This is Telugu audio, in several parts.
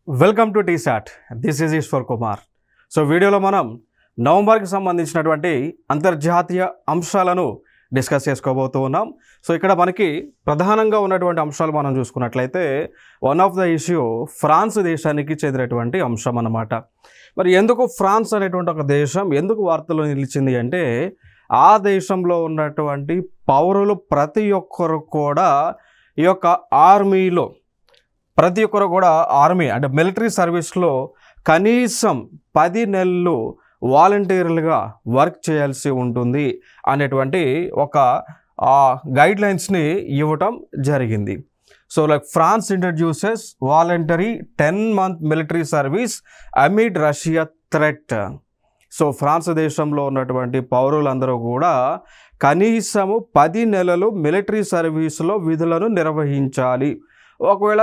Welcome to TSAT. This is Eshwar Kumar. So వీడియోలో మనం నవంబర్కి సంబంధించినటువంటి అంతర్జాతీయ అంశాలను డిస్కస్ చేసుకోబోతూ ఉన్నాం. సో ఇక్కడ మనకి ప్రధానంగా ఉన్నటువంటి అంశాలు మనం చూసుకున్నట్లయితే one of the issue France దేశానికి చెందినటువంటి అంశం అన్నమాట. మరి ఎందుకు ఫ్రాన్స్ అనేటువంటి ఒక దేశం ఎందుకు వార్తల్లో నిలిచింది అంటే ఆ దేశంలో ఉన్నటువంటి పౌరులు ప్రతి ఒక్కరు కూడా ఈ యొక్క ఆర్మీలో ఆర్మీ అంటే మిలిటరీ సర్వీస్లో కనీసం 10 నెలలు వాలంటీర్లుగా వర్క్ చేయాల్సి ఉంటుంది అనేటువంటి ఒక గైడ్లైన్స్ని ఇవ్వటం జరిగింది. So like France introduces voluntary 10-month military service amid Russia threat. So France దేశంలో ఉన్నటువంటి పౌరులందరూ కూడా కనీసము 10 నెలలు మిలిటరీ సర్వీసులో విధులను నిర్వహించాలి. ఒకవేళ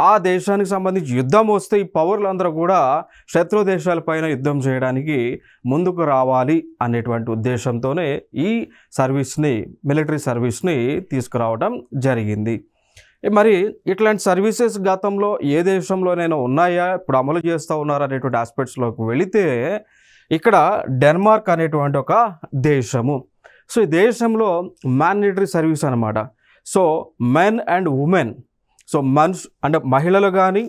ఆ దేశానికి సంబంధించి యుద్ధం వస్తే ఈ పౌరులందరూ కూడా శత్రు దేశాలపైన యుద్ధం చేయడానికి ముందుకు రావాలి అనేటువంటి ఉద్దేశంతోనే ఈ మిలిటరీ సర్వీస్ని తీసుకురావడం జరిగింది. మరి ఇట్లాంటి సర్వీసెస్ గతంలో ఏ దేశంలోనైనా ఉన్నాయా, ఇప్పుడు అమలు చేస్తూ ఉన్నారా అనేటువంటి ఆస్పెక్ట్స్లోకి వెళితే ఇక్కడ డెన్మార్క్ అనేటువంటి ఒక దేశము. సో ఈ దేశంలో మ్యాండేటరీ సర్వీస్ అనమాట. So men and women, so అంటే మహిళలు కానీ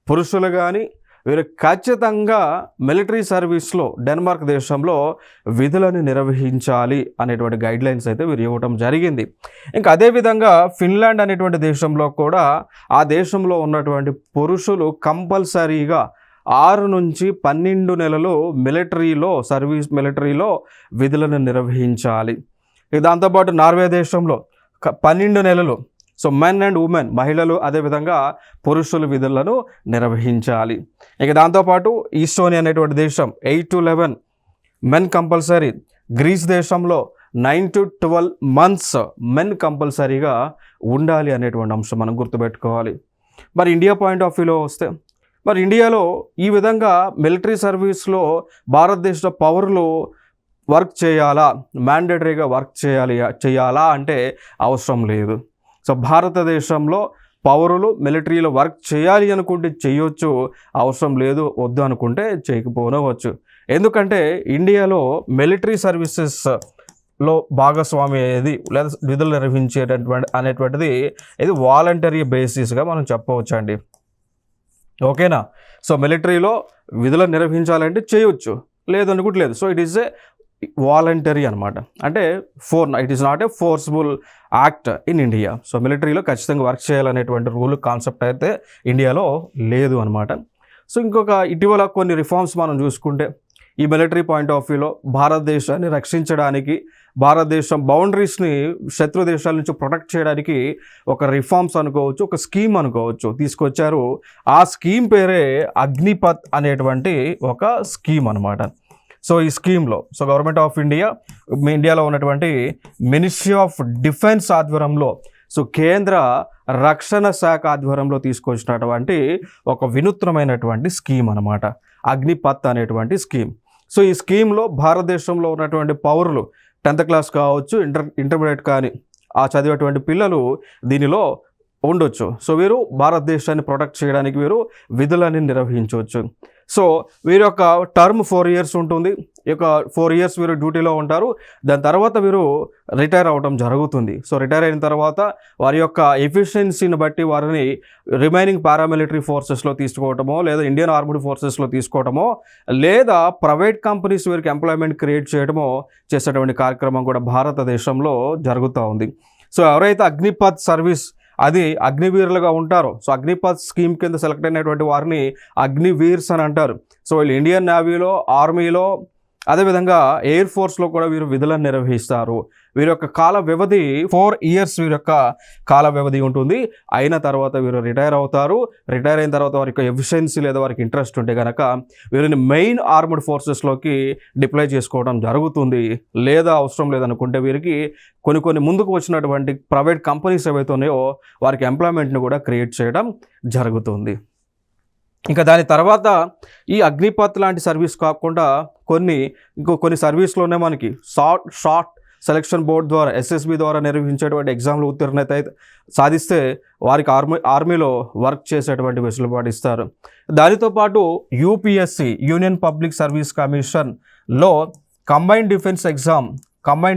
పురుషులు కానీ వీరు ఖచ్చితంగా మిలిటరీ సర్వీస్లో డెన్మార్క్ దేశంలో విధులను నిర్వహించాలి అనేటువంటి గైడ్లైన్స్ అయితే వీరు ఇవ్వటం జరిగింది. ఇంకా అదేవిధంగా ఫిన్లాండ్ అనేటువంటి దేశంలో కూడా ఆ దేశంలో ఉన్నటువంటి పురుషులు కంపల్సరీగా 6 నుంచి 12 నెలలు మిలిటరీలో విధులను నిర్వహించాలి. దాంతోపాటు నార్వే దేశంలో 12 నెలలు. సో మెన్ అండ్ ఉమెన్, మహిళలు అదేవిధంగా పురుషులు విధులను నిర్వహించాలి. ఇక దాంతోపాటు ఈస్టోనియా అనేటువంటి దేశం 8 to 11 మెన్ కంపల్సరీ. గ్రీస్ దేశంలో 9 to 12 months మెన్ కంపల్సరీగా ఉండాలి అనేటువంటి అంశం మనం గుర్తుపెట్టుకోవాలి. మరి ఇండియా పాయింట్ ఆఫ్ వ్యూలో వస్తే మరి ఇండియాలో ఈ విధంగా మిలిటరీ సర్వీస్లో భారతదేశ పౌరులు వర్క్ చేయాలా, మ్యాండేటరీగా వర్క్ చేయాలా అంటే అవసరం లేదు. సో భారతదేశంలో పౌరులు మిలిటరీలో వర్క్ చేయాలి అనుకుంటే చేయొచ్చు, అవసరం లేదు వద్దు అనుకుంటే చేయకపోవచ్చు. ఎందుకంటే ఇండియాలో మిలిటరీ సర్వీసెస్లో భాగస్వామి అయ్యేది లేదా విధులు అనేటువంటిది ఇది వాలంటరీ బేసిస్గా మనం చెప్పవచ్చు అండి. ఓకేనా? సో మిలిటరీలో విధులను నిర్వహించాలంటే చేయొచ్చు, లేదు అనుకుంటలేదు. So it is a voluntary అనమాట. అంటే it is not a forceful act in India. So మిలిటరీలో ఖచ్చితంగా వర్క్ చేయాలనేటువంటి రూల్ కాన్సెప్ట్ అయితే ఇండియాలో లేదు అనమాట. సో ఇంకొక ఇటీవల కొన్ని రిఫార్మ్స్ మనం చూసుకుంటే ఈ మిలిటరీ పాయింట్ ఆఫ్ వ్యూలో భారతదేశాన్ని రక్షించడానికి, భారతదేశం బౌండరీస్ని శత్రు దేశాల నుంచి ప్రొటెక్ట్ చేయడానికి ఒక రిఫార్మ్స్ అనుకోవచ్చు, ఒక స్కీమ్ అనుకోవచ్చు తీసుకొచ్చారు. ఆ స్కీమ్ పేరే అగ్నిపథ్ అనేటువంటి ఒక స్కీమ్ అనమాట. సో ఈ స్కీమ్లో గవర్నమెంట్ ఆఫ్ ఇండియాలో ఉన్నటువంటి మినిస్ట్రీ ఆఫ్ డిఫెన్స్ ఆధ్వర్యంలో, సో కేంద్ర రక్షణ శాఖ ఆధ్వర్యంలో తీసుకొచ్చినటువంటి ఒక వినూత్నమైనటువంటి స్కీమ్ అనమాట అగ్నిపథ్ అనేటువంటి స్కీమ్. సో ఈ స్కీమ్లో భారతదేశంలో ఉన్నటువంటి పౌరులు 10th క్లాస్ కావచ్చు, ఇంటర్మీడియట్ కానీ ఆ చదివేటువంటి పిల్లలు దీనిలో ఉండొచ్చు. సో వీరు భారతదేశాన్ని ప్రొటెక్ట్ చేయడానికి వీరు విధులని నిర్వహించవచ్చు. సో వీరి యొక్క టర్మ్ 4 years ఉంటుంది. ఈ యొక్క 4 years వీరు డ్యూటీలో ఉంటారు. దాని తర్వాత వీరు రిటైర్ అవ్వడం జరుగుతుంది. సో రిటైర్ అయిన తర్వాత వారి యొక్క ఎఫిషియన్సీని బట్టి వారిని రిమైనింగ్ పారామిలిటరీ ఫోర్సెస్లో తీసుకోవటమో, లేదా ఇండియన్ ఆర్మ్డ్ ఫోర్సెస్లో తీసుకోవటమో, లేదా ప్రైవేట్ కంపెనీస్ వీరికి ఎంప్లాయ్మెంట్ క్రియేట్ చేయడమో చేసేటువంటి కార్యక్రమం కూడా భారతదేశంలో జరుగుతూ ఉంది. సో ఎవరైతే అగ్నిపథ్ సర్వీస్ అది అగ్నివీరులుగా ఉంటారో, సో అగ్నిపథ్ స్కీమ్ కింద సెలెక్ట్ అయినటువంటి వారిని అగ్నివీర్స్ అని అంటారు. సో వీళ్ళు ఇండియన్ నేవీలో, ఆర్మీలో, అదేవిధంగా ఎయిర్ ఫోర్స్లో కూడా వీరు విధులను నిర్వహిస్తారు. వీరి యొక్క కాల వ్యవధి 4 years వీరి యొక్క కాల వ్యవధి ఉంటుంది. అయిన తర్వాత వీరు రిటైర్ అవుతారు. రిటైర్ అయిన తర్వాత వారి యొక్క ఎఫిషియన్సీ లేదా వారికి ఇంట్రెస్ట్ ఉంటే కనుక వీరిని మెయిన్ ఆర్మ్డ్ ఫోర్సెస్లోకి డిప్లాయ్ చేసుకోవడం జరుగుతుంది. లేదా అవసరం లేదనుకుంటే వీరికి కొన్ని ముందుకు వచ్చినటువంటి ప్రైవేట్ కంపెనీస్ ఏవైతే ఉన్నాయో వారికి ఎంప్లాయ్మెంట్ని కూడా క్రియేట్ చేయడం జరుగుతుంది. ఇంకా దాని తర్వాత ఈ అగ్నిపథ్ లాంటి సర్వీస్ కాకుండా కొన్ని సర్వీస్లోనే మనకి షార్ట్ సెలక్షన్ బోర్డు ద్వారా SSB ద్వారా నిర్వహించేటువంటి ఎగ్జామ్లు ఉత్తీర్ణత సాధిస్తే వారికి ఆర్మీలో వర్క్ చేసేటువంటి వెసులుబాటు ఇస్తారు. దానితో పాటు UPSC యూనియన్ పబ్లిక్ సర్వీస్ కమిషన్లో కంబైన్డ్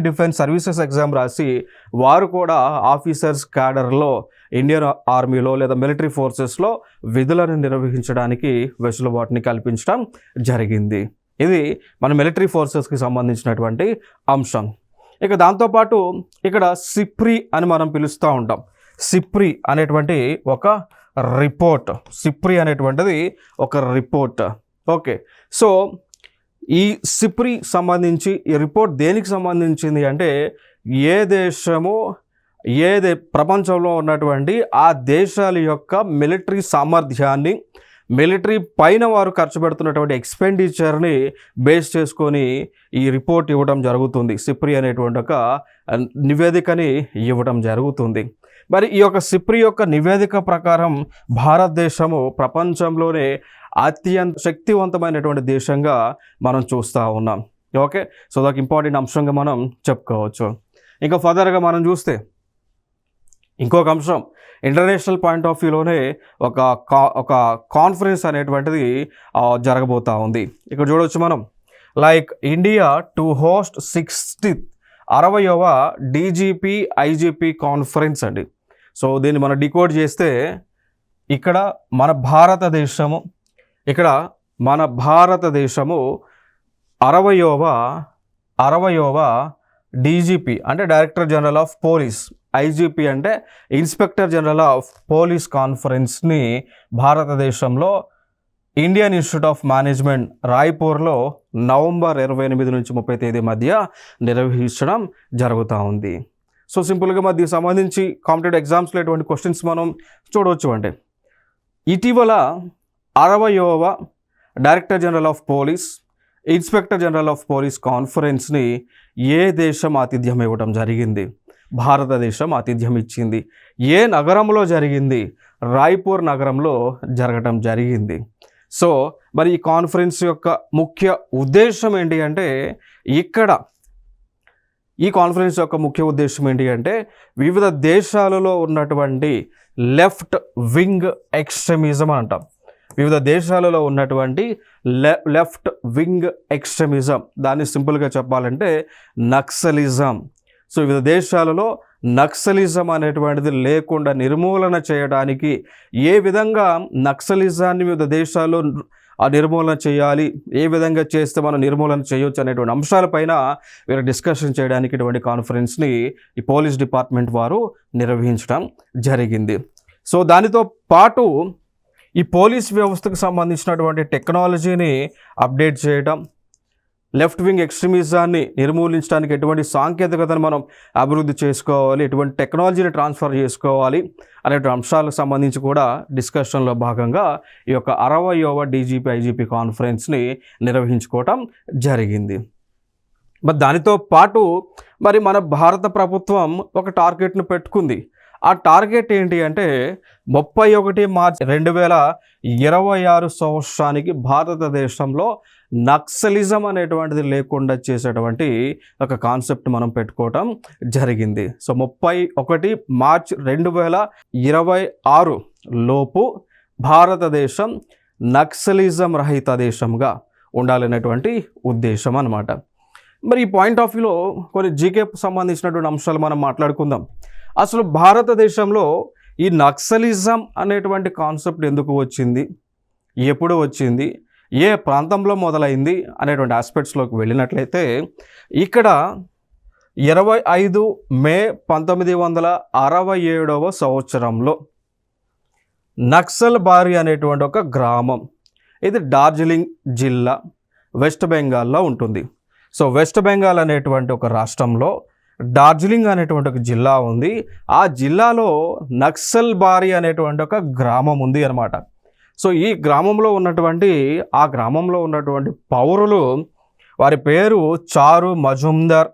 డిఫెన్స్ సర్వీసెస్ ఎగ్జామ్ రాసి వారు కూడా ఆఫీసర్స్ క్యాడర్లో ఇండియన్ ఆర్మీలో లేదా మిలిటరీ ఫోర్సెస్లో విధులను నిర్వహించడానికి వెసులుబాటుని కల్పించడం జరిగింది. ఇది మన మిలిటరీ ఫోర్సెస్కి సంబంధించినటువంటి అంశం. ఇక దాంతోపాటు ఇక్కడ సిప్రి అని మనం పిలుస్తూ ఉంటాం. సిప్రి అనేటువంటి ఒక రిపోర్ట్. ఓకే, సో ఈ సిప్రి సంబంధించి ఈ రిపోర్ట్ దేనికి సంబంధించింది అంటే ప్రపంచంలో ఉన్నటువంటి ఆ దేశాల యొక్క మిలిటరీ సామర్థ్యాన్ని, మిలిటరీ పైన వారు ఖర్చు పెడుతున్నటువంటి ఎక్స్పెండిచర్ని బేస్ చేసుకొని ఈ రిపోర్ట్ ఇవ్వడం జరుగుతుంది. సిప్రి అనేటువంటి ఒక నివేదికని ఇవ్వడం జరుగుతుంది. మరి ఈ యొక్క సిప్రి యొక్క నివేదిక ప్రకారం భారతదేశము ప్రపంచంలోనే అత్యంత శక్తివంతమైనటువంటి దేశంగా మనం చూస్తూ ఉన్నాం. ఓకే, సో అదొక ఇంపార్టెంట్ అంశంగా మనం చెప్పుకోవచ్చు. ఇంకా ఫర్దర్గా మనం చూస్తే ఇంకొక అంశం, ఇంటర్నేషనల్ పాయింట్ ఆఫ్ వ్యూలోనే ఒక కాన్ఫరెన్స్ అనేటువంటిది జరగబోతూ ఉంది. ఇక్కడ చూడవచ్చు మనం, లైక్ ఇండియా టు హోస్ట్ 60వ DGP IGP కాన్ఫరెన్స్ అండి. సో దీన్ని మనం డికోడ్ చేస్తే ఇక్కడ మన భారతదేశము 60వ DGP అంటే director general of police, IGP అంటే ఇన్స్పెక్టర్ జనరల్ ఆఫ్ పోలీస్ కాన్ఫరెన్స్ని భారతదేశంలో ఇండియన్ ఇన్స్టిట్యూట్ ఆఫ్ మేనేజ్మెంట్ రాయ్పూర్లో నవంబర్ 28 నుంచి 30 తేదీ మధ్య నిర్వహించడం జరుగుతూ ఉంది. సో సింపుల్గా మరి దీనికి సంబంధించి కాంపిటేటివ్ ఎగ్జామ్స్లో ఎటువంటి క్వశ్చన్స్ మనం చూడవచ్చు అంటే, ఇటీవల 60వ director general of police, inspector general of police కాన్ఫరెన్స్ని ఏ దేశం ఆతిథ్యం ఇవ్వడం జరిగింది? భారతదేశం ఆతిథ్యం ఇచ్చింది. ఏ నగరంలో జరిగింది? రాయ్పూర్ నగరంలో జరగటం జరిగింది. సో మరి ఈ కాన్ఫరెన్స్ యొక్క ముఖ్య ఉద్దేశం ఏంటి అంటే, ఈ కాన్ఫరెన్స్ యొక్క ముఖ్య ఉద్దేశం ఏంటి అంటే వివిధ దేశాలలో ఉన్నటువంటి లెఫ్ట్ వింగ్ ఎక్స్ట్రీమిజం అంటాం. వివిధ దేశాలలో ఉన్నటువంటి లెఫ్ట్ వింగ్ ఎక్స్ట్రీమిజం, దాన్ని సింపుల్గా చెప్పాలంటే నక్సలిజం. సో వివిధ దేశాలలో నక్సలిజం అనేటువంటిది లేకుండా నిర్మూలన చేయడానికి ఏ విధంగా నక్సలిజాన్ని వివిధ దేశాల్లో నిర్మూలన చేయాలి, ఏ విధంగా చేస్తే మనం నిర్మూలన చేయొచ్చు అనేటువంటి అంశాలపైన వీరు డిస్కషన్ చేయడానికి ఇటువంటి కాన్ఫరెన్స్ని ఈ పోలీస్ డిపార్ట్మెంట్ వారు నిర్వహించడం జరిగింది. సో దానితో పాటు ఈ పోలీస్ వ్యవస్థకు సంబంధించినటువంటి టెక్నాలజీని అప్డేట్ చేయడం, లెఫ్ట్ వింగ్ ఎక్స్ట్రీమిజాన్ని నిర్మూలించడానికి ఎటువంటి సాంకేతికతను మనం అభివృద్ధి చేసుకోవాలి, ఎటువంటి టెక్నాలజీని ట్రాన్స్ఫర్ చేసుకోవాలి అనేటువంటి అంశాలకు సంబంధించి కూడా డిస్కషన్లో భాగంగా ఈ యొక్క 60వ DGP IGP కాన్ఫరెన్స్ని నిర్వహించుకోవటం జరిగింది. మరి దానితో పాటు మరి మన భారత ప్రభుత్వం ఒక టార్గెట్ను పెట్టుకుంది. ఆ టార్గెట్ ఏంటి అంటే 31 మార్చి 2026 సంవత్సరానికి భారతదేశంలో నక్సలిజం అనేటువంటిది లేకుండా చేసేటువంటి ఒక కాన్సెప్ట్ మనం పెట్టుకోవటం జరిగింది. సో 31 మార్చి 2026 లోపు భారతదేశం నక్సలిజం రహిత దేశంగా ఉండాలనేటువంటి ఉద్దేశం అన్నమాట. మరి ఈ పాయింట్ ఆఫ్ వ్యూలో కొన్ని జీకేకి సంబంధించినటువంటి అంశాలు మనం మాట్లాడుకుందాం. అసలు భారతదేశంలో ఈ నక్సలిజం అనేటువంటి కాన్సెప్ట్ ఎందుకు వచ్చింది, ఎప్పుడు వచ్చింది, ఏ ప్రాంతంలో మొదలైంది అనేటువంటి ఆస్పెక్ట్స్లోకి వెళ్ళినట్లయితే, ఇక్కడ 25 మే 1967 సంవత్సరంలో నక్సల్ బారి అనేటువంటి ఒక గ్రామం, ఇది డార్జిలింగ్ జిల్లా వెస్ట్ బెంగాల్లో ఉంటుంది. సో వెస్ట్ బెంగాల్ అనేటువంటి ఒక రాష్ట్రంలో డార్జిలింగ్ అనేటువంటి ఒక జిల్లా ఉంది. ఆ జిల్లాలో నక్సల్ బారి అనేటువంటి ఒక గ్రామం ఉంది అన్నమాట. సో ఈ గ్రామంలో ఉన్నటువంటి పౌరులు, వారి పేరు చారు మజుందర్,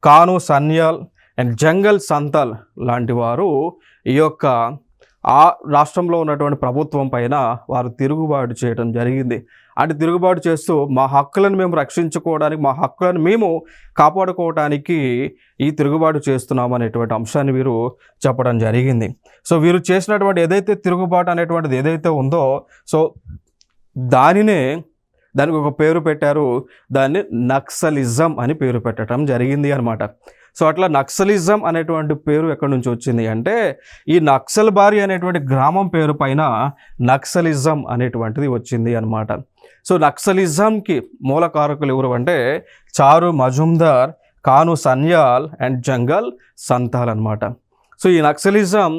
కాను సన్యాల్ అండ్ జంగల్ సంతల్ లాంటి వారు ఈ యొక్క ఆ రాష్ట్రంలో ఉన్నటువంటి ప్రభుత్వం పైన వారు తిరుగుబాటు చేయడం జరిగింది. అంటే తిరుగుబాటు చేస్తూ మా హక్కులను మేము రక్షించుకోవడానికి, మా హక్కులను మేము కాపాడుకోవడానికి ఈ తిరుగుబాటు చేస్తున్నాం అనేటువంటి అంశాన్ని వీరు చెప్పడం జరిగింది. సో వీరు చేసినటువంటి ఏదైతే తిరుగుబాటు అనేటువంటిది ఏదైతే ఉందో, సో దానికి ఒక పేరు పెట్టారు. దాన్ని నక్సలిజం అని పేరు పెట్టడం జరిగింది అనమాట. సో అట్లా నక్సలిజం అనేటువంటి పేరు ఎక్కడి నుంచి వచ్చింది అంటే, ఈ నక్సల్బారి అనేటువంటి గ్రామం పేరు పైన నక్సలిజం అనేటువంటిది వచ్చింది అనమాట. సో నక్సలిజంకి మూలకారకులు ఎవరు అంటే చారు మజుందార్, కాను సన్యాల్ అండ్ జంగల్ సంతాల్ అనమాట. సో ఈ నక్సలిజం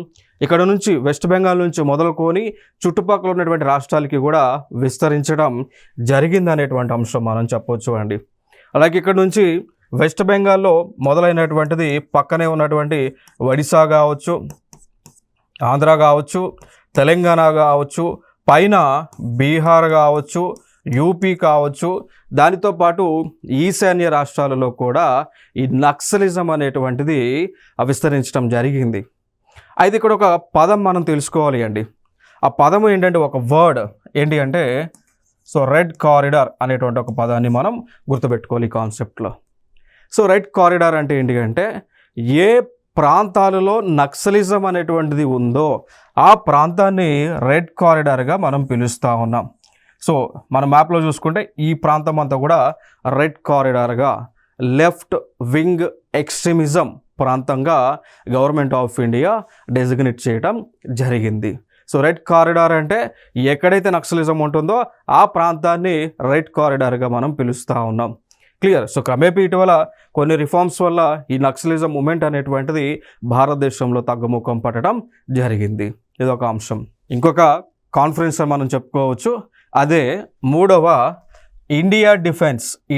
ఇక్కడ నుంచి వెస్ట్ బెంగాల్ నుంచి మొదలుకొని చుట్టుపక్కల ఉన్నటువంటి రాష్ట్రాలకి కూడా విస్తరించడం జరిగింది అనేటువంటి అంశం మనం చెప్పొచ్చు అండి. అలాగే ఇక్కడ నుంచి వెస్ట్ బెంగాల్లో మొదలైనటువంటిది పక్కనే ఉన్నటువంటి ఒడిశా కావచ్చు, ఆంధ్ర కావచ్చు, తెలంగాణ కావచ్చు, పైన బీహార్ కావచ్చు, యూపీ కావచ్చు, దానితో పాటు ఈశాన్య రాష్ట్రాలలో కూడా ఈ నక్సలిజం అనేటువంటిది విస్తరించడం జరిగింది. అయితే ఇక్కడ ఒక పదం మనం తెలుసుకోవాలి అండి. ఆ పదం ఏంటంటే, ఒక వర్డ్ ఏంటి అంటే, సో రెడ్ కారిడార్ అనేటువంటి ఒక పదాన్ని మనం గుర్తుపెట్టుకోవాలి ఈ కాన్సెప్ట్లో. సో రెడ్ కారిడార్ అంటే ఏంటి అంటే, ఏ ప్రాంతాలలో నక్సలిజం అనేటువంటిది ఉందో ఆ ప్రాంతాన్ని రెడ్ కారిడార్గా మనం పిలుస్తూ ఉన్నాం. సో మన మ్యాప్లో చూసుకుంటే ఈ ప్రాంతం అంతా కూడా రెడ్ కారిడార్గా, లెఫ్ట్ వింగ్ ఎక్స్ట్రీమిజం ప్రాంతంగా గవర్నమెంట్ ఆఫ్ ఇండియా డెసిగ్నేట్ చేయడం జరిగింది. సో రెడ్ కారిడార్ అంటే ఎక్కడైతే నక్సలిజం ఉంటుందో ఆ ప్రాంతాన్ని రెడ్ కారిడార్గా మనం పిలుస్తూ ఉన్నాం. క్లియర్. సో క్రమేపీ ఇటీవల కొన్ని రిఫార్మ్స్ వల్ల ఈ నక్సలిజం మూమెంట్ అనేటువంటిది భారతదేశంలో తగ్గుముఖం పట్టడం జరిగింది. ఇదొక అంశం. ఇంకొక కాన్ఫరెన్స్ మనం చెప్పుకోవచ్చు. అదే 3వ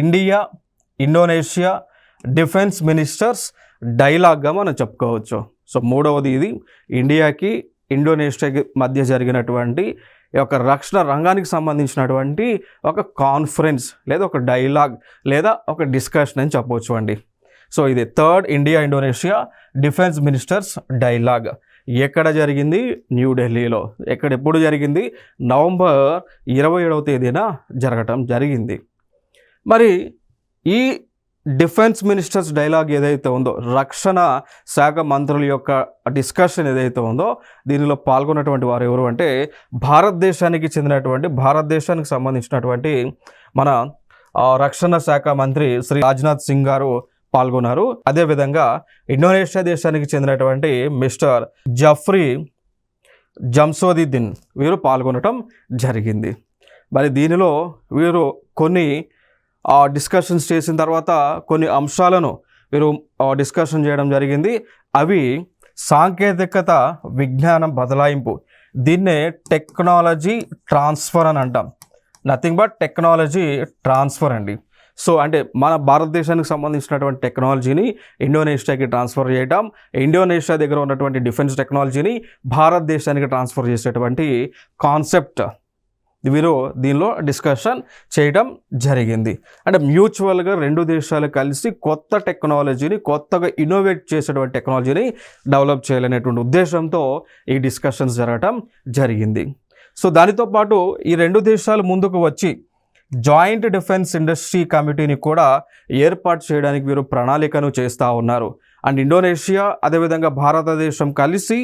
ఇండియా ఇండోనేషియా డిఫెన్స్ మినిస్టర్స్ డైలాగ్గా మనం చెప్పుకోవచ్చు. సో 3వది ఇది ఇండియాకి ఇండోనేషియాకి మధ్య జరిగినటువంటి ఈ యొక్క రక్షణ రంగానికి సంబంధించినటువంటి ఒక కాన్ఫరెన్స్ లేదా ఒక డైలాగ్ లేదా ఒక డిస్కషన్ అని చెప్పవచ్చు అండి. సో ఇది 3rd India Indonesia defence ministers dialogue. ఎక్కడ జరిగింది? న్యూఢిల్లీలో. ఎప్పుడు జరిగింది? నవంబర్ 27వ తేదీన జరగటం జరిగింది. మరి ఈ డిఫెన్స్ మినిస్టర్స్ డైలాగ్ ఏదైతే ఉందో, రక్షణ శాఖ మంత్రుల యొక్క డిస్కషన్ ఏదైతే ఉందో, దీనిలో పాల్గొన్నటువంటి వారు ఎవరు అంటే భారతదేశానికి సంబంధించినటువంటి మన రక్షణ శాఖ మంత్రి శ్రీ రాజ్నాథ్ సింగ్ గారు పాల్గొన్నారు. అదేవిధంగా ఇండోనేషియా దేశానికి చెందినటువంటి మిస్టర్ జఫ్రీ జంసోదిద్దీన్ వీరు పాల్గొనడం జరిగింది. మరి దీనిలో వీరు కొన్ని డిస్కషన్స్ చేసిన తర్వాత కొన్ని అంశాలను వీరు డిస్కషన్ చేయడం జరిగింది. అవి సాంకేతికత విజ్ఞానం బదలాయింపు, దీన్నే టెక్నాలజీ ట్రాన్స్ఫర్ అని అంటాం. నథింగ్ బట్ టెక్నాలజీ ట్రాన్స్ఫర్ అండి. సో అంటే మన భారతదేశానికి సంబంధించినటువంటి టెక్నాలజీని ఇండోనేషియాకి ట్రాన్స్ఫర్ చేయడం, ఇండోనేషియా దగ్గర ఉన్నటువంటి డిఫెన్స్ టెక్నాలజీని భారతదేశానికి ట్రాన్స్ఫర్ చేసేటువంటి కాన్సెప్ట్ వీరు దీనిలో డిస్కషన్ చేయడం జరిగింది. అంటే మ్యూచువల్గా 2 దేశాలు కలిసి కొత్త టెక్నాలజీని, కొత్తగా ఇన్నోవేట్ చేసేటువంటి టెక్నాలజీని డెవలప్ చేయాలనేటువంటి ఉద్దేశంతో ఈ డిస్కషన్స్ జరగడం జరిగింది. సో దానితో పాటు ఈ 2 దేశాలు ముందుకు వచ్చి జాయింట్ డిఫెన్స్ ఇండస్ట్రీ కమిటీని కూడా ఏర్పాటు చేయడానికి వీరు ప్రణాళికను చేస్తూ ఉన్నారు. అండ్ ఇండోనేషియా అదేవిధంగా భారతదేశం కలిసి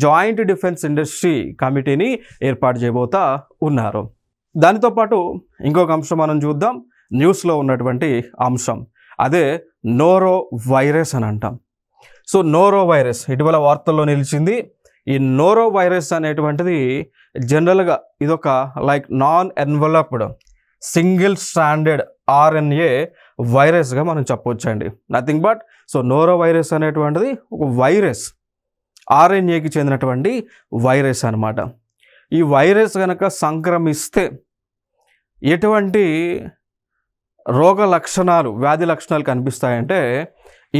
జాయింట్ డిఫెన్స్ ఇండస్ట్రీ కమిటీని ఏర్పాటు చేయబోతా ఉన్నారు. దానితో పాటు ఇంకొక అంశం మనం చూద్దాం. న్యూస్లో ఉన్నటువంటి అంశం అదే నోరో వైరస్ అని అంటాం. సో నోరో వైరస్ ఇటీవల వార్తల్లో నిలిచింది. ఈ నోరో వైరస్ అనేటువంటిది జనరల్గా ఇదొక like non enveloped single stranded RNA వైరస్గా మనం చెప్పొచ్చండి. Nothing but so noro virus అనేటువంటిది ఒక వైరస్, RNAకి చెందినటువంటి వైరస్ అనమాట. ఈ వైరస్ కనుక సంక్రమిస్తే ఎటువంటి వ్యాధి లక్షణాలు కనిపిస్తాయంటే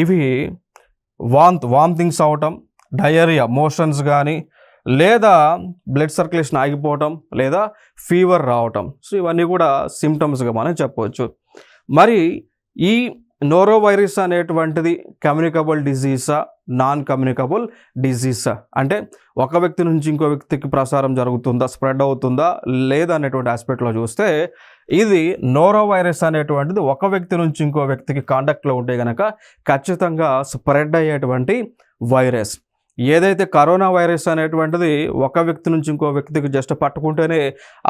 ఇవి వామిటింగ్స్ అవటం, డయేరియా, మోషన్స్ కానీ, లేదా బ్లడ్ సర్క్యులేషన్ ఆగిపోవటం, లేదా ఫీవర్ రావటం. సో ఇవన్నీ కూడా సిమ్టమ్స్గా మనం చెప్పవచ్చు. మరి ఈ నోరో వైరస్ అనేటువంటిది కమ్యూనికబుల్ డిజీజా, నాన్ కమ్యూనికబుల్ డిజీజా, అంటే ఒక వ్యక్తి నుంచి ఇంకో వ్యక్తికి ప్రసారం జరుగుతుందా, స్ప్రెడ్ అవుతుందా లేదా అనేటువంటి ఆస్పెక్ట్లో చూస్తే ఇది నోరో వైరస్ అనేటువంటిది ఒక వ్యక్తి నుంచి ఇంకో వ్యక్తికి కాంటాక్ట్లో ఉంటే కనుక ఖచ్చితంగా స్ప్రెడ్ అయ్యేటువంటి వైరస్. ఏదైతే కరోనా వైరస్ అనేటువంటిది ఒక వ్యక్తి నుంచి ఇంకో వ్యక్తికి జస్ట్ పట్టుకుంటేనే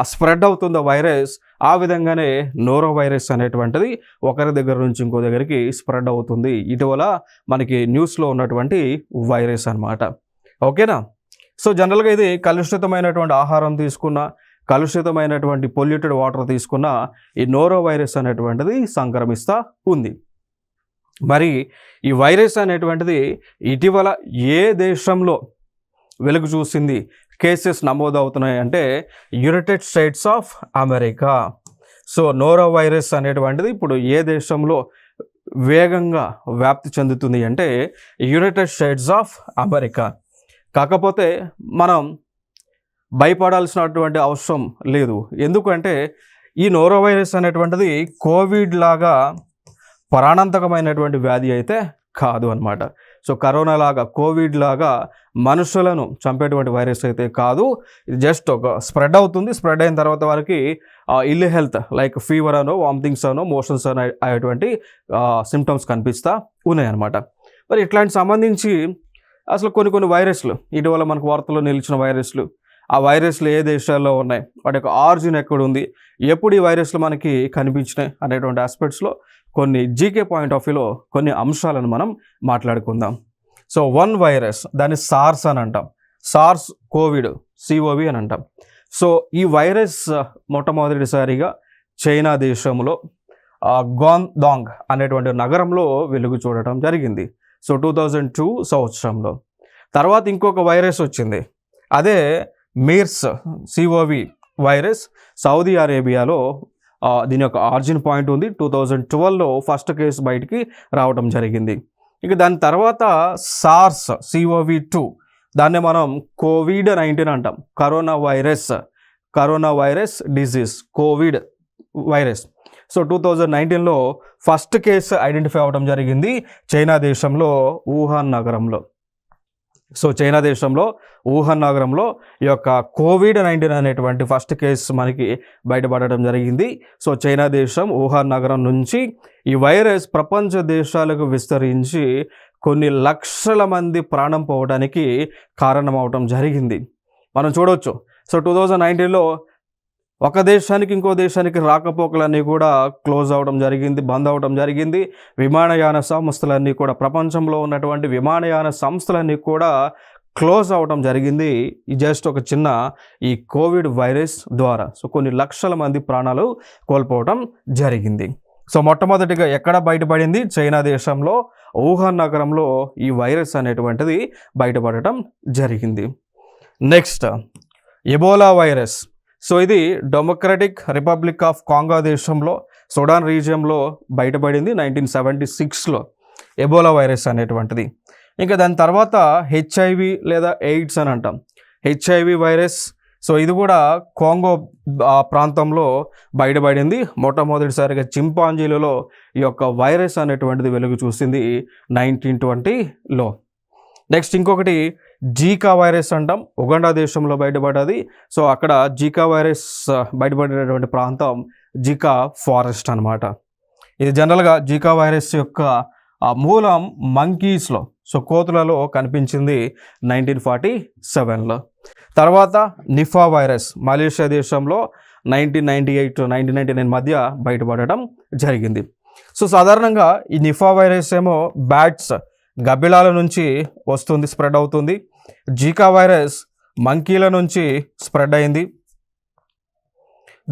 ఆ స్ప్రెడ్ అవుతుందో వైరస్, ఆ విధంగానే నోరో వైరస్ అనేటువంటిది ఒకరి దగ్గర నుంచి ఇంకో దగ్గరికి స్ప్రెడ్ అవుతుంది. ఇటీవల మనకి న్యూస్లో ఉన్నటువంటి వైరస్ అన్నమాట. ఓకేనా? సో జనరల్గా ఇది కలుషితమైనటువంటి ఆహారం తీసుకున్న, కలుషితమైనటువంటి పొల్యూటెడ్ వాటర్ తీసుకున్న ఈ నోరో వైరస్ అనేటువంటిది సంక్రమిస్తూ ఉంది. మరి ఈ వైరస్ అనేటువంటిది ఇటీవల ఏ దేశంలో వెలుగు చూసింది, కేసెస్ నమోదవుతున్నాయి అంటే United states of America. So noro virus అనేటువంటిది ఇప్పుడు ఏ దేశంలో వేగంగా వ్యాప్తి చెందుతుంది అంటే యునైటెడ్ స్టేట్స్ ఆఫ్ అమెరికా. కాకపోతే మనం భయపడాల్సినటువంటి అవసరం లేదు. ఎందుకంటే ఈ నోరో వైరస్ అనేటువంటిది కోవిడ్ లాగా ప్రాణాంతకమైనటువంటి వ్యాధి అయితే కాదు అన్నమాట. సో కరోనా లాగా, కోవిడ్ లాగా మనుషులను చంపేటువంటి వైరస్ అయితే కాదు. ఇది జస్ట్ ఒక స్ప్రెడ్ అవుతుంది. స్ప్రెడ్ అయిన తర్వాత వారికి ఇల్ హెల్త్ లైక్ ఫీవర్ అనో, వామిటింగ్స్ అనో, మోషన్స్ అనో అయ్యేటువంటి సిమ్టమ్స్ కనిపిస్తూ ఉన్నాయన్నమాట. మరి ఇట్లాంటి సంబంధించి అసలు కొన్ని వైరస్లు ఇటీవల మనకు వార్తల్లో నిలిచిన వైరస్లు, ఆ వైరస్లు ఏ దేశాల్లో ఉన్నాయి, వాటి యొక్క ఆరిజిన్ ఎక్కడుంది, ఎప్పుడు ఈ వైరస్లు మనకి కనిపించినాయి అనేటువంటి ఆస్పెక్ట్స్లో కొన్ని జీకే పాయింట్ ఆఫ్ వ్యూలో కొన్ని అంశాలను మనం మాట్లాడుకుందాం. సో వన్ వైరస్, దాన్ని సార్స్ అని అంటాం. సార్స్ కోవిడ్, సిఓవి అని అంటాం. సో ఈ వైరస్ మొట్టమొదటిసారిగా చైనా దేశంలో గ్వాంగ్డాంగ్ అనేటువంటి నగరంలో వెలుగు చూడటం జరిగింది. సో 2002 సంవత్సరంలో. తర్వాత ఇంకొక వైరస్ వచ్చింది, అదే మీర్స్ సిఓవి వైరస్. సౌదీ అరేబియాలో దీని యొక్క ఆరిజిన్ పాయింట్ ఉంది. 2012లో ఫస్ట్ కేసు బయటికి రావడం జరిగింది. ఇక దాని తర్వాత సార్స్ సిఓవి2, దాన్ని మనం కోవిడ్-19 అంటాం. Corona virus disease, Covid virus. So 2019లో ఫస్ట్ కేసు ఐడెంటిఫై అవ్వడం జరిగింది చైనా దేశంలో వుహాన్ నగరంలో. సో చైనా దేశంలో వుహాన్ నగరంలో ఈ యొక్క కోవిడ్-19 అనేటువంటి ఫస్ట్ కేసు మనకి బయటపడడం జరిగింది. సో చైనా దేశం వుహాన్ నగరం నుంచి ఈ వైరస్ ప్రపంచ దేశాలకు విస్తరించి కొన్ని లక్షల మంది ప్రాణం పోవడానికి కారణమవడం జరిగింది. మనం చూడవచ్చు. సో 2019లో ఒక దేశానికి ఇంకో దేశానికి రాకపోకలన్నీ కూడా క్లోజ్ అవ్వడం జరిగింది, బంద్ అవ్వడం జరిగింది. విమానయాన సంస్థలన్నీ కూడా, ప్రపంచంలో ఉన్నటువంటి విమానయాన సంస్థలన్నీ కూడా క్లోజ్ అవ్వడం జరిగింది. ఈ జస్ట్ ఒక చిన్న ఈ కోవిడ్ వైరస్ ద్వారా. సో కొన్ని లక్షల మంది ప్రాణాలు కోల్పోవడం జరిగింది. సో మొట్టమొదటిగా ఎక్కడ బయటపడింది? చైనా దేశంలో వుహాన్ నగరంలో ఈ వైరస్ అనేటువంటిది బయటపడటం జరిగింది. Next Ebola virus. సో ఇది డెమోక్రటిక్ రిపబ్లిక్ ఆఫ్ కాంగో దేశంలో సుడాన్ రీజియంలో బయటపడింది 1976లో ఎబోలా వైరస్ అనేటువంటిది. ఇంకా దాని తర్వాత హెచ్ఐవి లేదా ఎయిడ్స్ అని అంటాం. HIV virus. సో ఇది కూడా కాంగో ప్రాంతంలో బయటపడింది. మొట్టమొదటిసారిగా చింపాంజీలలో ఈ యొక్క వైరస్ అనేటువంటిది వెలుగు చూసింది 1920లో. నెక్స్ట్ ఇంకొకటి జీకా వైరస్ అంటాం. ఉగాండా దేశంలో బయటపడ్డది. సో అక్కడ జీకా వైరస్ బయటపడినటువంటి ప్రాంతం జీకా ఫారెస్ట్ అనమాట. ఇది జనరల్గా జీకా వైరస్ యొక్క మూలం మంకీస్లో, సో కోతులలో కనిపించింది 1947లో. తర్వాత నిఫా వైరస్ మలేషియా దేశంలో 1998-1999 మధ్య బయటపడటం జరిగింది. సో సాధారణంగా ఈ నిఫా వైరస్ ఏమో బ్యాట్స్, గబ్బిలాల నుంచి వస్తుంది, స్ప్రెడ్ అవుతుంది. జీకా వైరస్ మంకీల నుంచి స్ప్రెడ్ అయింది.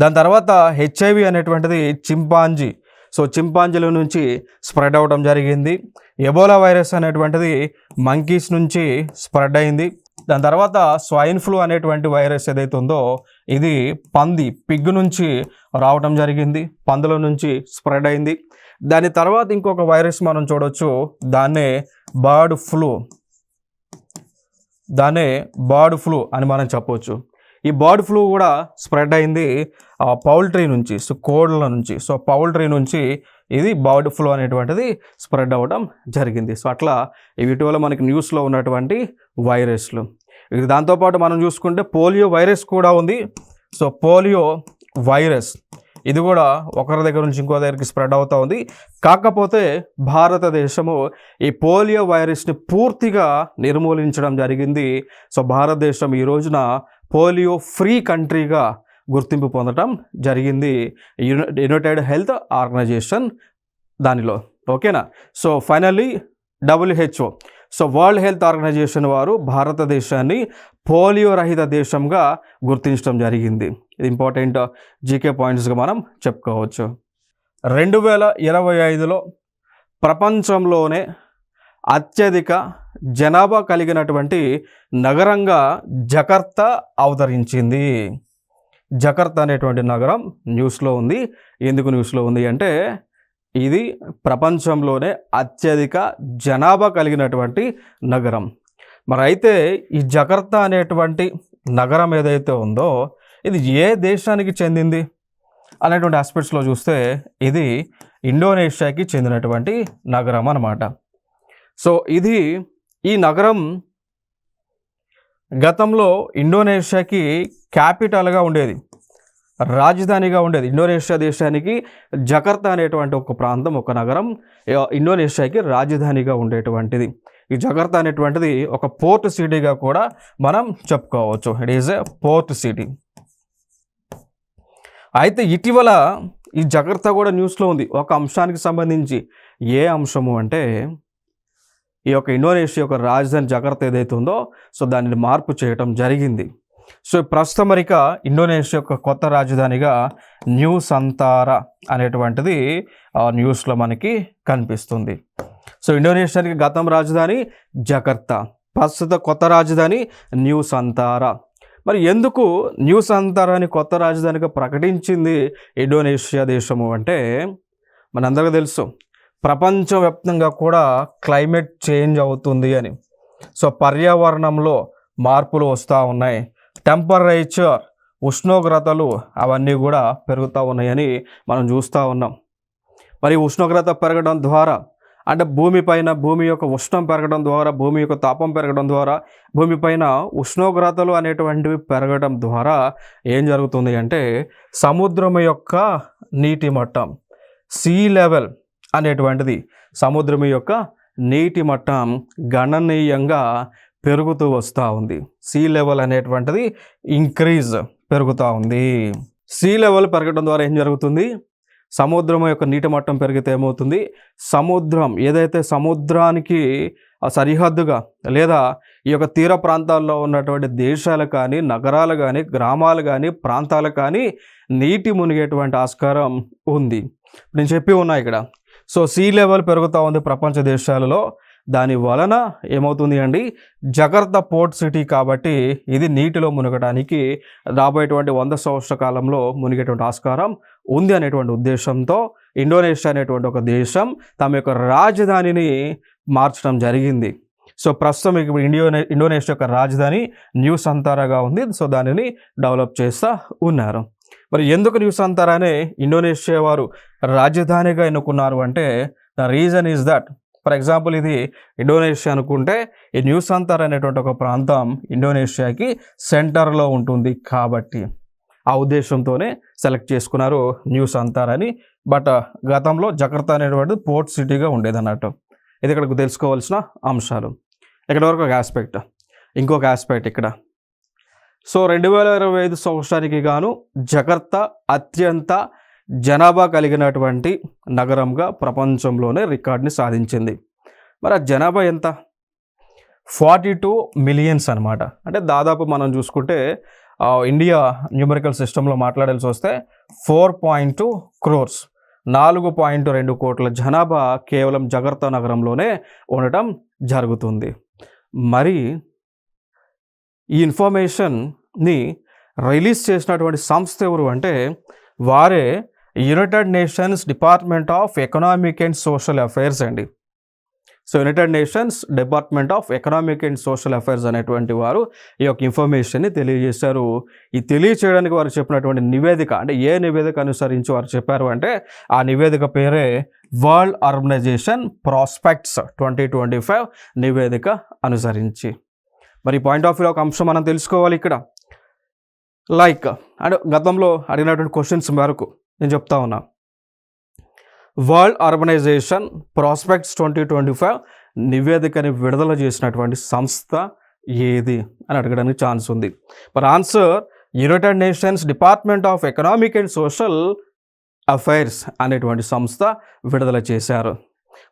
దాని తర్వాత హెచ్ఐవి అనేటువంటిది చింపాంజీ, సో చింపాంజీల నుంచి స్ప్రెడ్ అవ్వడం జరిగింది. ఎబోలా వైరస్ అనేటువంటిది మంకీస్ నుంచి స్ప్రెడ్ అయింది. దాని తర్వాత స్వైన్ ఫ్లూ అనేటువంటి వైరస్ ఏదైతే ఉందో ఇది పిగ్ నుంచి రావడం జరిగింది, పందుల నుంచి స్ప్రెడ్ అయింది. దాని తర్వాత ఇంకొక వైరస్ మనం చూడవచ్చు, దాన్నే బర్డ్ ఫ్లూ అని మనం చెప్పవచ్చు. ఈ బర్డ్ ఫ్లూ కూడా స్ప్రెడ్ అయింది పౌల్ట్రీ నుంచి, సో కోళ్ళ నుంచి. సో పౌల్ట్రీ నుంచి ఇది బర్డ్ ఫ్లూ అనేటువంటిది స్ప్రెడ్ అవ్వడం జరిగింది. సో అట్లా ఇటీవల మనకి న్యూస్లో ఉన్నటువంటి వైరస్లు. ఇది దాంతోపాటు మనం చూసుకుంటే పోలియో వైరస్ కూడా ఉంది. సో పోలియో వైరస్ ఇది కూడా ఒకరి దగ్గర నుంచి ఇంకో దగ్గరికి స్ప్రెడ్ అవుతూ ఉంది. కాకపోతే భారతదేశము ఈ పోలియో వైరస్ని పూర్తిగా నిర్మూలించడం జరిగింది. సో భారతదేశం ఈ రోజున పోలియో ఫ్రీ కంట్రీగా గుర్తింపు పొందడం జరిగింది యునైటెడ్ హెల్త్ ఆర్గనైజేషన్ దానిలో. ఓకేనా. So finally WHO, so world health organization వారు భారతదేశాన్ని పోలియో రహిత దేశంగా గుర్తించడం జరిగింది. ఇది ఇంపార్టెంట్ జీకే పాయింట్స్గా మనం చెప్పుకోవచ్చు. 2025లో ప్రపంచంలోనే అత్యధిక జనాభా కలిగినటువంటి నగరంగా జకర్తా అవతరించింది. జకర్తా అనేటువంటి నగరం న్యూస్లో ఉంది. ఎందుకు న్యూస్లో ఉంది అంటే ఇది ప్రపంచంలోనే అత్యధిక జనాభా కలిగినటువంటి నగరం. మరి అయితే ఈ జకర్తా అనేటువంటి నగరం ఏదైతే ఉందో ఇది ఏ దేశానికి చెందింది అనేటువంటి ఆస్పెక్ట్స్లో చూస్తే ఇది ఇండోనేషియాకి చెందినటువంటి నగరం అన్నమాట. సో ఈ నగరం గతంలో ఇండోనేషియాకి క్యాపిటల్గా ఉండేది, రాజధానిగా ఉండేది. ఇండోనేషియా దేశానికి జకర్తా అనేటువంటి ఒక ప్రాంతం, ఒక నగరం ఇండోనేషియాకి రాజధానిగా ఉండేటువంటిది. ఈ జకర్తా అనేటువంటిది ఒక పోర్ట్ సిటీగా కూడా మనం చెప్పుకోవచ్చు. It is a port city. అయితే ఇటీవల ఈ జకర్తా కూడా న్యూస్లో ఉంది ఒక అంశానికి సంబంధించి. ఏ అంశము అంటే ఈ యొక్క ఇండోనేషియా యొక్క రాజధాని జకర్తా ఏదైతే ఉందో సో దానిని మార్పు చేయటం జరిగింది. సో ప్రస్తుతం మరిక ఇండోనేషియా యొక్క కొత్త రాజధానిగా న్యూ సంతారా అనేటువంటిది న్యూస్లో మనకి కనిపిస్తుంది. సో ఇండోనేషియాకి గతం రాజధాని జకర్తా, ప్రస్తుత కొత్త రాజధాని న్యూ సంతారా. మరి ఎందుకు న్యూ సంతారాని కొత్త రాజధానిగా ప్రకటించింది ఇండోనేషియా దేశము అంటే మనందరికీ తెలుసు ప్రపంచవ్యాప్తంగా కూడా క్లైమేట్ చేంజ్ అవుతుంది అని. సో పర్యావరణంలో మార్పులు వస్తూ ఉన్నాయి, టెంపరేచర్ ఉష్ణోగ్రతలు అవన్నీ కూడా పెరుగుతూ ఉన్నాయని మనం చూస్తూ ఉన్నాం. మరి ఉష్ణోగ్రత పెరగడం ద్వారా అంటే భూమి యొక్క ఉష్ణం పెరగడం ద్వారా, భూమి యొక్క తాపం పెరగడం ద్వారా, భూమిపైన ఉష్ణోగ్రతలు అనేటువంటివి పెరగడం ద్వారా ఏం జరుగుతుంది అంటే సముద్రం యొక్క నీటి మట్టం, సీ లెవెల్ అనేటువంటిది, సముద్రం యొక్క నీటి మట్టం గణనీయంగా పెరుగుతూ వస్తూ ఉంది. సీ లెవెల్ అనేటువంటిది ఇంక్రీజ్ పెరుగుతూ ఉంది. సీ లెవెల్ పెరగడం ద్వారా ఏం జరుగుతుంది, సముద్రం యొక్క నీటి మట్టం పెరిగితే ఏమవుతుంది, సముద్రం ఏదైతే సముద్రానికి సరిహద్దుగా లేదా ఈ యొక్క తీర ప్రాంతాల్లో ఉన్నటువంటి దేశాలు కానీ, నగరాలు కానీ, గ్రామాలు కానీ, ప్రాంతాలు కానీ నీటి మునిగేటువంటి ఆస్కారం ఉంది. నేను చెప్పి ఉన్నా ఇక్కడ. సో సీ లెవెల్ పెరుగుతూ ఉంది ప్రపంచ దేశాలలో. దాని వలన ఏమవుతుంది అండి, జకర్తా పోర్ట్ సిటీ కాబట్టి ఇది నీటిలో మునగడానికి రాబోయేటువంటి 100 సంవత్సరాల కాలంలో మునిగేటువంటి ఆస్కారం ఉంది అనేటువంటి ఉద్దేశంతో ఇండోనేషియా అనేటువంటి ఒక దేశం తమ యొక్క రాజధానిని మార్చడం జరిగింది. సో ప్రస్తుతం ఇప్పుడు ఇండోనేషియా యొక్క రాజధాని న్యూ సంతారాగా ఉంది. సో దానిని డెవలప్ చేస్తూ ఉన్నారు. మరి ఎందుకు న్యూ సంతారానే ఇండోనేషియా వారు రాజధానిగా ఎన్నుకున్నారు అంటే the reason is that, for example ఇది ఇండోనేషియా అనుకుంటే ఈ న్యూ సంతారా అనేటువంటి ఒక ప్రాంతం ఇండోనేషియాకి సెంటర్లో ఉంటుంది కాబట్టి ఆ ఉద్దేశంతోనే సెలెక్ట్ చేసుకున్నారు న్యూ సంతారాని. బట్ గతంలో జకర్తా అనేటువంటి పోర్ట్ సిటీగా ఉండేది అన్నట్టు. ఇది ఇక్కడికి తెలుసుకోవాల్సిన అంశాలు. ఇక్కడ వరకు ఒక ఆస్పెక్ట్. ఇంకొక ఆస్పెక్ట్ ఇక్కడ. సో 2025 సంవత్సరానికి గాను జకర్తా అత్యంత జనాభా కలిగినటువంటి నగరంగా ప్రపంచంలోనే రికార్డుని సాధించింది. మరి ఆ జనాభా ఎంత, 42 మిలియన్స్ అనమాట. అంటే దాదాపు మనం చూసుకుంటే ఇండియా న్యూమరికల్ సిస్టంలో మాట్లాడాల్సి వస్తే 4.2 crores, 4.2 కోట్ల జనాభా కేవలం జకర్తా నగరంలోనే ఉండటం జరుగుతుంది. మరి ఈ ఇన్ఫర్మేషన్ని రిలీజ్ చేసినటువంటి సంస్థ ఎవరు అంటే వారే United Nations department of economic and social affairs అండి. So United Nations department of economic and social affairs అనేటువంటి వారు ఈ యొక్క ఇన్ఫర్మేషన్ని తెలియజేశారు. ఈ తెలియచేయడానికి వారు చెప్పినటువంటి నివేదిక, అంటే ఏ నివేదిక అనుసరించి వారు చెప్పారు అంటే ఆ నివేదిక పేరే వరల్డ్ అర్బనైజేషన్ ప్రాస్పెక్ట్స్ 2025 నివేదిక అనుసరించి. మరి పాయింట్ ఆఫ్ వ్యూ ఒక అంశం మనం తెలుసుకోవాలి ఇక్కడ. లైక్ అంటే గతంలో అడిగినటువంటి క్వశ్చన్స్ మేరకు నేను చెప్తా ఉన్నా, వరల్డ్ అర్బనైజేషన్ ప్రాస్పెక్ట్స్ 2025 నివేదికని విడుదల చేసినటువంటి సంస్థ ఏది అని అడగడానికి ఛాన్స్ ఉంది. మరి answer United Nations department of economic and social affairs అనేటువంటి సంస్థ విడుదల చేశారు.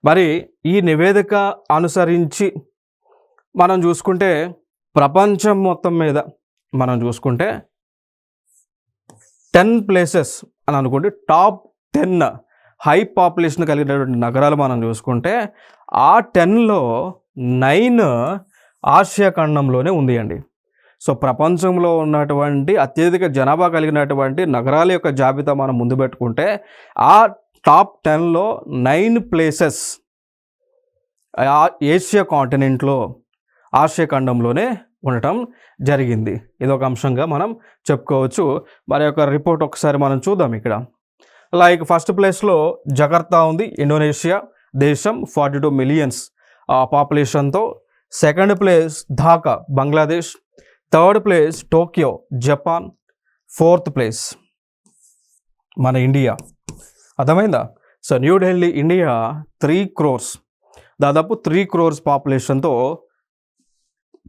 మరి ఈ నివేదిక అనుసరించి మనం చూసుకుంటే ప్రపంచం మొత్తం మీద మనం చూసుకుంటే 10 ప్లేసెస్ అని అనుకుంటే టాప్ 10 హై పాపులేషన్ కలిగినటువంటి నగరాలు మనం చూసుకుంటే ఆ 10లో 9 ఆసియా ఖండంలోనే ఉంది అండి. సో ప్రపంచంలో ఉన్నటువంటి అత్యధిక జనాభా కలిగినటువంటి నగరాల యొక్క జాబితా మనం ముందు పెట్టుకుంటే ఆ టాప్ 10లో 9 ప్లేసెస్ ఏషియా కాంటినెంట్లో, ఆసియా ఖండంలోనే ఉండటం జరిగింది. ఇదొక అంశంగా మనం చెప్పుకోవచ్చు. మరి యొక్క రిపోర్ట్ ఒకసారి మనం చూద్దాం ఇక్కడ. లైక్ ఫస్ట్ ప్లేస్లో జకర్తా ఉంది, ఇండోనేషియా దేశం, 42 మిలియన్స్ పాపులేషన్తో. Second place Dhaka, Bangladesh. Third place Tokyo, Japan. Fourth place మన ఇండియా. అర్థమైందా? సో న్యూఢిల్లీ, ఇండియా 3 crores, దాదాపు 3 crores పాపులేషన్తో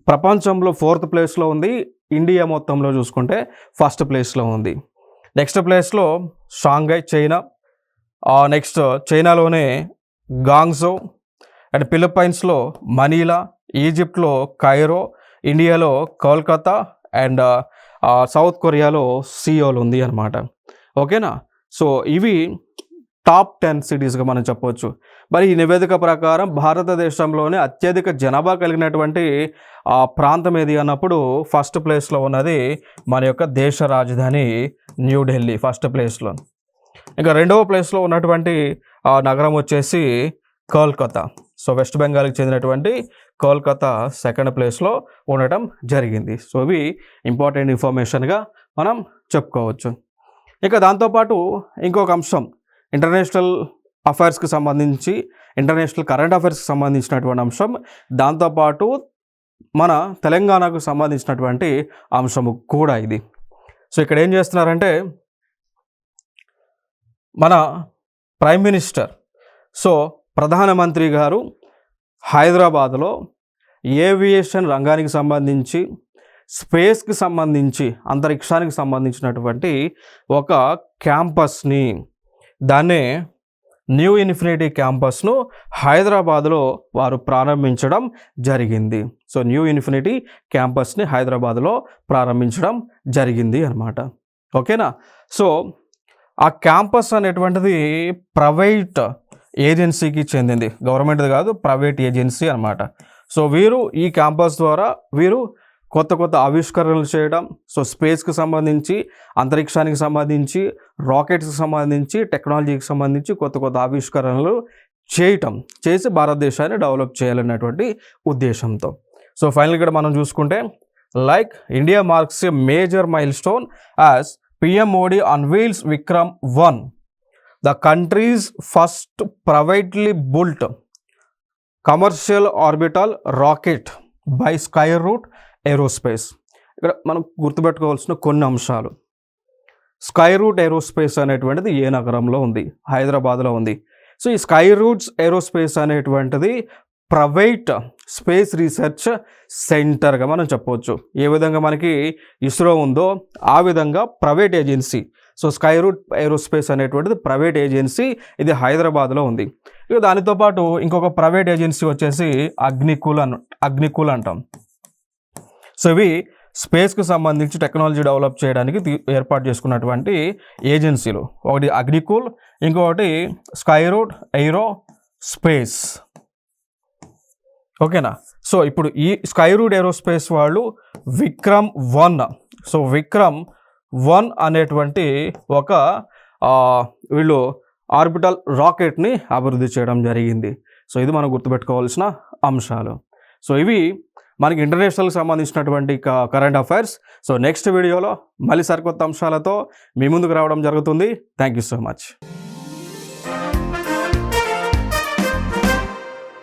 ప్రపంచంలో 4th ప్లేస్లో ఉంది. ఇండియా మొత్తంలో చూసుకుంటే ఫస్ట్ ప్లేస్లో ఉంది. నెక్స్ట్ ప్లేస్లో షాంఘై, చైనా. నెక్స్ట్ చైనాలోనే గాంగ్జో, అండ్ ఫిలిప్పైన్స్లో మనీలా, ఈజిప్ట్లో కైరో, ఇండియాలో కోల్కతా, అండ్ సౌత్ కొరియాలో సియోల్ ఉంది అనమాట. ఓకేనా? సో ఇవి టాప్ 10 సిటీస్గా మనం చెప్పవచ్చు. మరి ఈ నివేదిక ప్రకారం భారతదేశంలోనే అత్యధిక జనాభా కలిగినటువంటి ప్రాంతం ఏది అన్నప్పుడు ఫస్ట్ ప్లేస్లో ఉన్నది మన యొక్క దేశ రాజధాని న్యూఢిల్లీ, ఫస్ట్ ప్లేస్లో. ఇంకా రెండవ ప్లేస్లో ఉన్నటువంటి నగరం వచ్చేసి కోల్కతా. సో వెస్ట్ బెంగాల్కి చెందినటువంటి కోల్కతా సెకండ్ ప్లేస్లో ఉండటం జరిగింది. సో ఇవి ఇంపార్టెంట్ ఇన్ఫర్మేషన్గా మనం చెప్పుకోవచ్చు. ఇక దాంతోపాటు ఇంకొక అంశం, ఇంటర్నేషనల్ అఫైర్స్కి సంబంధించి, ఇంటర్నేషనల్ కరెంట్ అఫైర్స్కి సంబంధించినటువంటి అంశం, దాంతోపాటు మన తెలంగాణకు సంబంధించినటువంటి అంశము కూడా ఇది. సో ఇక్కడ ఏం చేస్తున్నారంటే మన ప్రైమ్ మినిస్టర్, సో ప్రధానమంత్రి గారు హైదరాబాద్లో ఏవియేషన్ రంగానికి సంబంధించి, స్పేస్కి సంబంధించి, అంతరిక్షానికి సంబంధించినటువంటి ఒక క్యాంపస్ని, దాన్నే న్యూ ఇన్ఫినిటీ క్యాంపస్ను హైదరాబాద్లో వారు ప్రారంభించడం జరిగింది. సో న్యూ ఇన్ఫినిటీ క్యాంపస్ని హైదరాబాద్లో ప్రారంభించడం జరిగింది అన్నమాట. ఓకేనా? సో ఆ క్యాంపస్ అనేటువంటిది ప్రైవేట్ ఏజెన్సీకి చెందింది, గవర్నమెంట్ది కాదు, ప్రైవేట్ ఏజెన్సీ అన్నమాట. సో వీరు ఈ క్యాంపస్ ద్వారా వీరు కొత్త కొత్త ఆవిష్కరణలు చేయడం, సో స్పేస్కి సంబంధించి, అంతరిక్షానికి సంబంధించి, రాకెట్స్కి సంబంధించి, టెక్నాలజీకి సంబంధించి కొత్త కొత్త ఆవిష్కరణలు చేసి భారతదేశాన్ని డెవలప్ చేయాలనేటువంటి ఉద్దేశంతో. సో ఫైనల్ ఇక్కడ మనం చూసుకుంటే like India marks a major milestone as PM Modi unveils Vikram 1, the country's first privately built commercial orbital rocket by Skyroot aerospace. ఇక్కడ మనం గుర్తుపెట్టుకోవాల్సిన కొన్ని అంశాలు. స్కైరూట్ ఏరోస్పేస్ అనేటువంటిది ఏ నగరంలో ఉంది? హైదరాబాద్లో ఉంది. సో ఈ స్కైరూట్స్ ఏరోస్పేస్ అనేటువంటిది ప్రైవేట్ స్పేస్ రీసెర్చ్ సెంటర్గా మనం చెప్పవచ్చు. ఏ విధంగా మనకి ఇస్రో ఉందో ఆ విధంగా private agency. So Skyroot aerospace అనేటువంటిది ప్రైవేట్ ఏజెన్సీ, ఇది హైదరాబాద్లో ఉంది. ఇక దానితో పాటు ఇంకొక ప్రైవేట్ ఏజెన్సీ వచ్చేసి అగ్నికుల్ అంటాం. సో ఇవి స్పేస్కి సంబంధించి టెక్నాలజీ డెవలప్ చేయడానికి ఏర్పాటు చేసుకున్నటువంటి ఏజెన్సీలు. ఒకటి అగ్నికుల్, ఇంకొకటి స్కైరూట్ ఏరో స్పేస్. ఓకేనా? సో ఇప్పుడు ఈ స్కైరూట్ ఏరోస్పేస్ వాళ్ళు విక్రమ్ 1, సో విక్రమ్ 1 అనేటువంటి ఒక వీళ్ళు ఆర్బిటల్ రాకెట్ని అభివృద్ధి చేయడం జరిగింది. సో ఇది మనం గుర్తుపెట్టుకోవాల్సిన అంశాలు. సో ఇవి మనకి ఇంటర్నేషనల్కి సంబంధించినటువంటి కరెంట్ అఫైర్స్. సో నెక్స్ట్ వీడియోలో మళ్ళీ సరికొత్త అంశాలతో మీ ముందుకు రావడం జరుగుతుంది. Thank you so much.